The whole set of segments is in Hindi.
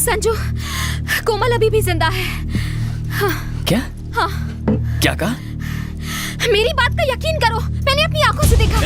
संजू, कोमल अभी भी जिंदा है। हाँ। क्या? हाँ। क्या कहा? मेरी बात का यकीन करो, मैंने अपनी आंखों से देखा।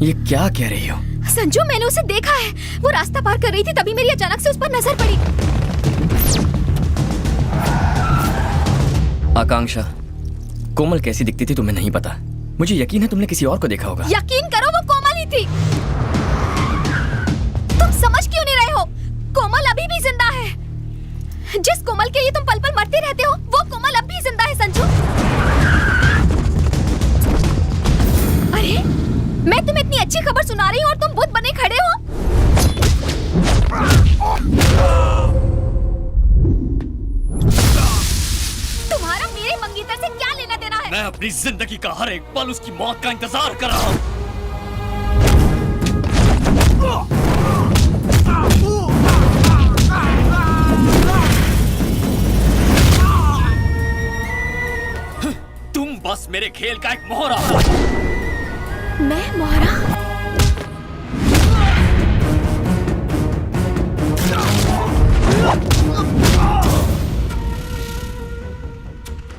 ये क्या कह रही हो? संजू, मैंने उसे देखा है। वो रास्ता पार कर रही थी, तभी मेरी अचानक से उस पर नजर पड़ी। आकांक्षा, कोमल कैसी दिखती थी तुम्हें नहीं पता। मुझे यकीन है तुमने किसी और को देखा होगा। यकीन करो, वो कोमल ही थी। तुम समझ क्यों नहीं रहे हो? कोमल अभी भी जिंदा है। जिस कोमल के लिए तुम पल पल मरते रहते हो, वो कोमल अब भी जिंदा है संजू। अरे, मैं तुम्हें इतनी अच्छी खबर सुना रही हूँ और तुम बुत बने खड़े हो। तुम्हारा मेरे मंगीतर से क्या लेना देना है? मैं अपनी जिंदगी का हर एक पल उसकी मौत का इंतजार कर रहा हूँ। तुम बस मेरे खेल का एक मोहरा हो। मैं मोहरा?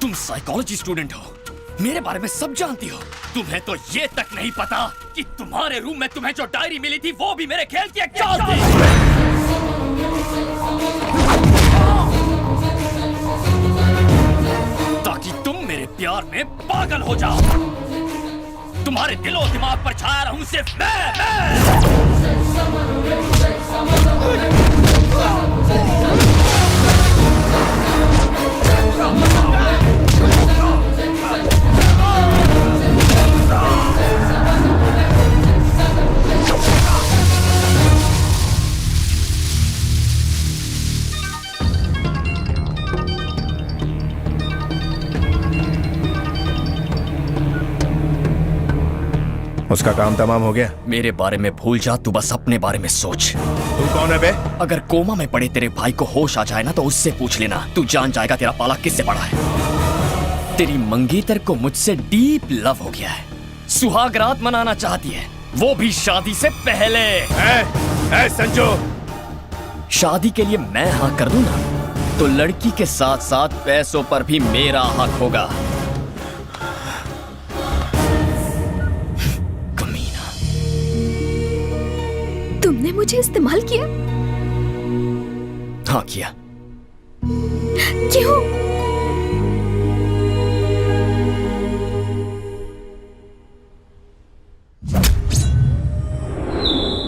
तुम साइकोलॉजी स्टूडेंट हो, मेरे बारे में सब जानती हो। तुम्हें तो ये तक नहीं पता कि तुम्हारे रूम में तुम्हें जो डायरी मिली थी वो भी मेरे खेल की एक चाल थी। ताकि तुम मेरे प्यार में पागल हो जाओ। तुम्हारे दिलो दिमाग पर छाया रहूं सिर्फ मैं। उसका काम तमाम हो गया। मेरे बारे में भूल जा, तू बस अपने बारे में सोच। तू कौन है बे? अगर कोमा में पड़े तेरे भाई को होश आ जाए ना तो उससे पूछ लेना। तू जान जाएगा तेरा पाला किससे पड़ा है। तेरी मंगेतर को मुझसे डीप लव हो गया है। सुहाग रात मनाना चाहती है, वो भी शादी से पहले। ए संजू, शादी के लिए मैं हाँ कर दूं ना तो लड़की के साथ साथ पैसों पर भी मेरा हक होगा। तुमने मुझे इस्तेमाल किया? हाँ किया। क्यों?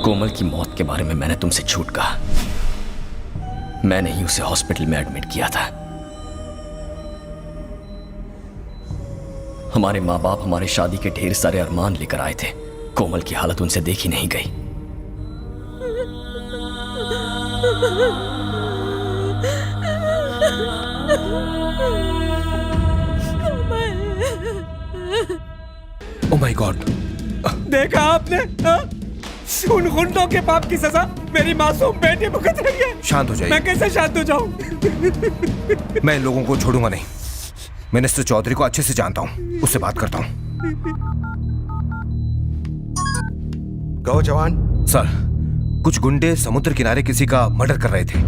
कोमल की मौत के बारे में मैंने तुमसे झूठ कहा। मैंने ही उसे हॉस्पिटल में एडमिट किया था। हमारे माँ बाप हमारे शादी के ढेर सारे अरमान लेकर आए थे। कोमल की हालत उनसे देखी नहीं गई। ओह माय गॉड, देखा आपने? उन गुंडों के पाप की सजा मेरी मासूम बेटी भुगत रही है। शांत हो जाइए। मैं कैसे शांत हो जाऊं? मैं इन लोगों को छोड़ूंगा नहीं। मिनिस्टर चौधरी को अच्छे से जानता हूँ, उससे बात करता हूँ। कहो जवान। सर, कुछ गुंडे समुद्र किनारे किसी का मर्डर कर रहे थे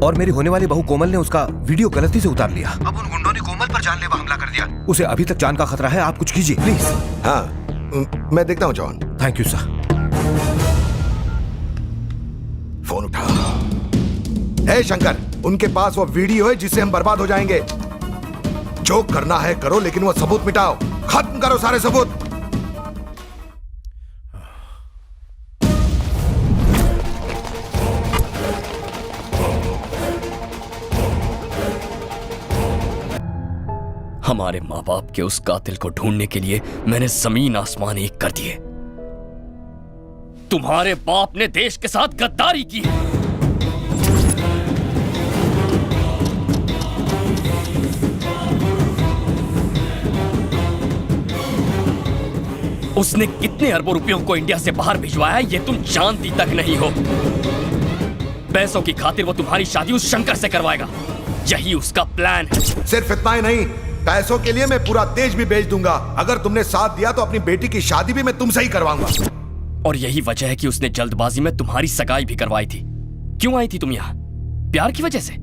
और मेरी होने वाली बहू कोमल ने उसका वीडियो गलती से उतार लिया। अब उन गुंडों ने कोमल पर जानलेवा हमला कर दिया। उसे अभी तक जान का खतरा है। आप कुछ कीजिए प्लीज। हाँ, मैं देखता हूँ जवान। Thank you sir. फोन उठा। हे शंकर, उनके पास वो वीडियो है जिससे हम बर्बाद हो जाएंगे। जो करना है करो, लेकिन वो सबूत मिटाओ। खत्म करो सारे सबूत। हमारे माँ बाप के उस कातिल को ढूंढने के लिए मैंने जमीन आसमान एक कर दिए। तुम्हारे बाप ने देश के साथ गद्दारी की है। उसने कितने अरबों रुपयों को इंडिया से बाहर भिजवाया ये तुम जानती तक नहीं हो। पैसों की खातिर वो तुम्हारी शादी उस शंकर से करवाएगा। यही उसका प्लान है। सिर्फ इतना ही नहीं, पैसों के लिए मैं पूरा देश भी बेच दूंगा। अगर तुमने साथ दिया तो अपनी बेटी की शादी भी मैं तुमसे ही करवाऊंगा। और यही वजह है कि उसने जल्दबाजी में तुम्हारी सगाई भी करवाई थी। क्यों आई थी तुम यहाँ? प्यार की वजह से?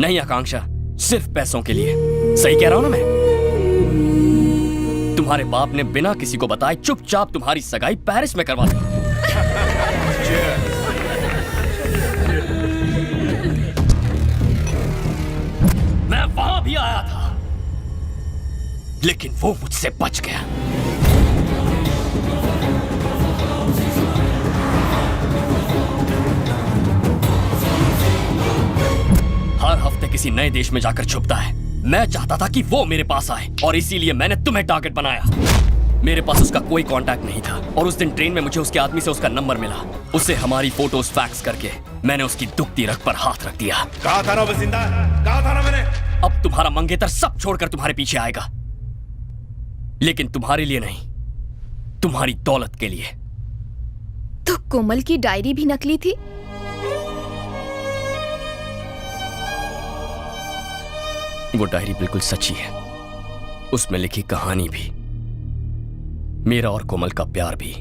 नहीं आकांक्षा, सिर्फ पैसों के लिए। सही कह रहा हूं ना मैं? तुम्हारे बाप ने बिना किसी को बताए चुपचाप तुम्हारी सगाई पेरिस में करवा दी। मैं वहां भी आया था, लेकिन वो मुझसे बच गया। हर हफ्ते किसी नए देश में जाकर छुपता है। मैं चाहता था कि वो मेरे पास आए और इसीलिए मैंने तुम्हें टारगेट बनाया। मेरे पास उसका कोई कांटेक्ट नहीं था और उस दिन ट्रेन में मुझे उसके आदमी से उसका नंबर मिला। उसे हमारी फोटोज फैक्स करके मैंने उसकी दुखती रग पर हाथ रख दिया। कहा था ना वो जिंदा है, कहा था ना मैंने। अब तुम्हारा मंगेतर सब छोड़कर तुम्हारे पीछे आएगा, लेकिन तुम्हारे लिए नहीं, तुम्हारी दौलत के लिए। तो कोमल की डायरी भी नकली थी? वो डायरी बिल्कुल सच्ची है। उसमें लिखी कहानी भी, मेरा और कोमल का प्यार भी,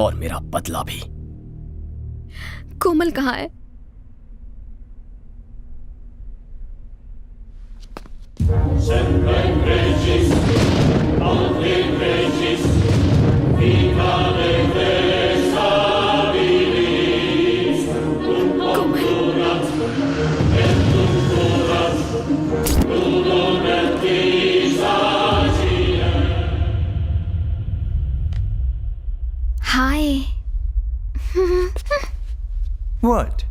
और मेरा बदला भी। कोमल कहाँ है? हाय। What?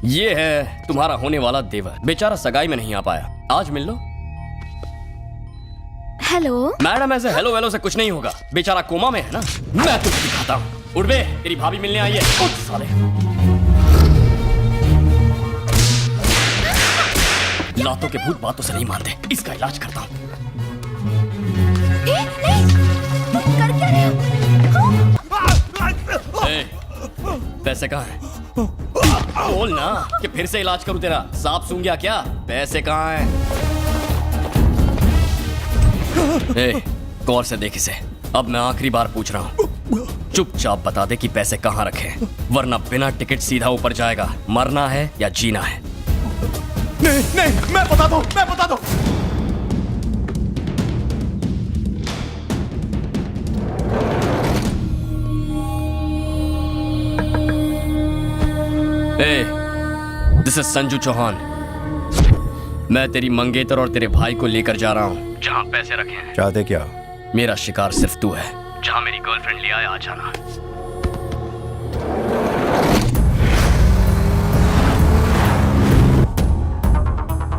ये है तुम्हारा होने वाला देवर। बेचारा सगाई में नहीं आ पाया। आज मिल लो। हेलो। मैडम, ऐसे हेलो वेलो से कुछ नहीं होगा। बेचारा कोमा में है ना। मैं तुझे दिखाता हूँ। उठ बे, तेरी भाभी मिलने आई है। उठ साले। लातों के भूत बातों से नहीं मानते। इसका इलाज करता हूँ। तुम कर क्या रहे हो? पैसे कहाँ हैं? बोल ना कि फिर से इलाज करूं तेरा। सांप सूंघ गया क्या? पैसे कहाँ हैं? गौर से देख इसे। अब मैं आखिरी बार पूछ रहा हूँ, चुपचाप बता दे कि पैसे कहाँ रखे, वरना बिना टिकट सीधा ऊपर जाएगा। मरना है या जीना है? नहीं नहीं, मैं बता दूं, मैं बता दूं। This is Sanju Chauhan. मैं तेरी मंगेतर और तेरे भाई को लेकर जा रहा हूँ जहाँ पैसे रखे हैं। चाहते क्या? मेरा शिकार सिर्फ तू है। जहाँ मेरी गर्लफ्रेंड ले आए, आ जाना।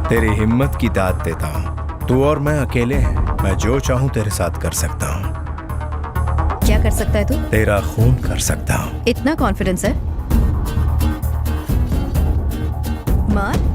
तेरी हिम्मत की दाद देता हूँ। तू और मैं अकेले हैं। मैं जो चाहूँ तेरे साथ कर सकता हूँ। क्या कर सकता है तू? तेरा खून कर सकता हूँ। इतना कॉन्फिडेंस है? मार।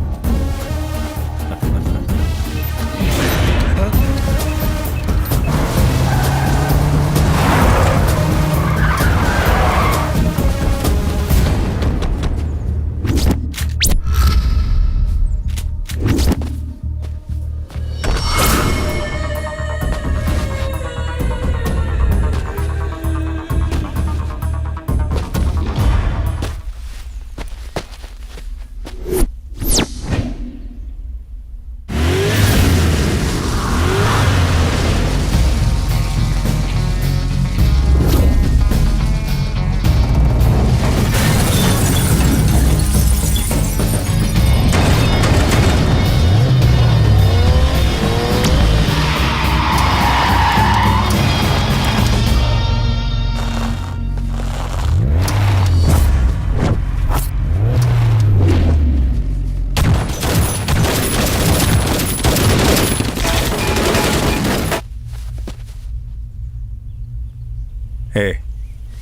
Hey,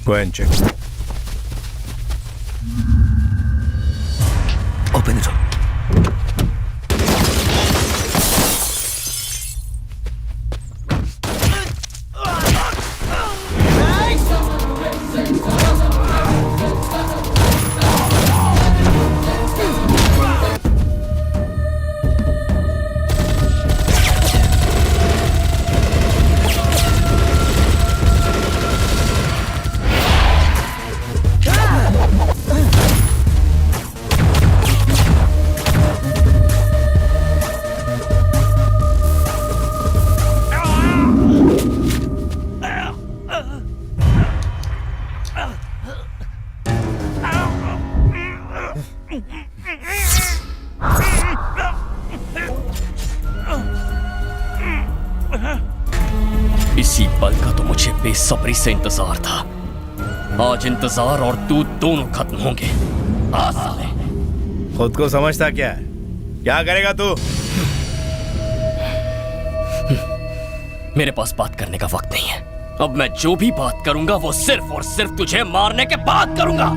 go ahead and check. Open it up. इसी पल का तो मुझे बेसब्री से इंतजार था। आज इंतजार और तू दोनों खत्म होंगे। आ साले। खुद को समझता क्या है? क्या करेगा तू? मेरे पास बात करने का वक्त नहीं है। अब मैं जो भी बात करूंगा वो सिर्फ और सिर्फ तुझे मारने के बाद करूंगा।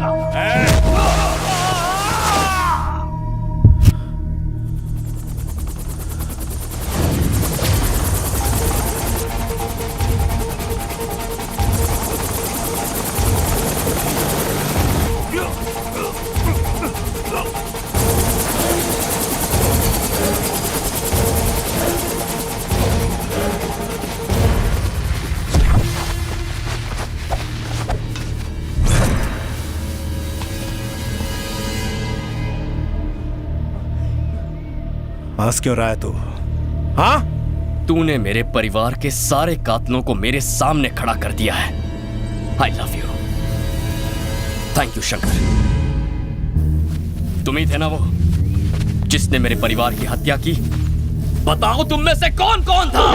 हंस क्यों रहा है तू? हाँ? तूने मेरे परिवार के सारे कातलों को मेरे सामने खड़ा कर दिया है। I love you. Thank you Shankar. तुम ही थे ना वो जिसने मेरे परिवार की हत्या की? बताओ तुम में से कौन कौन था?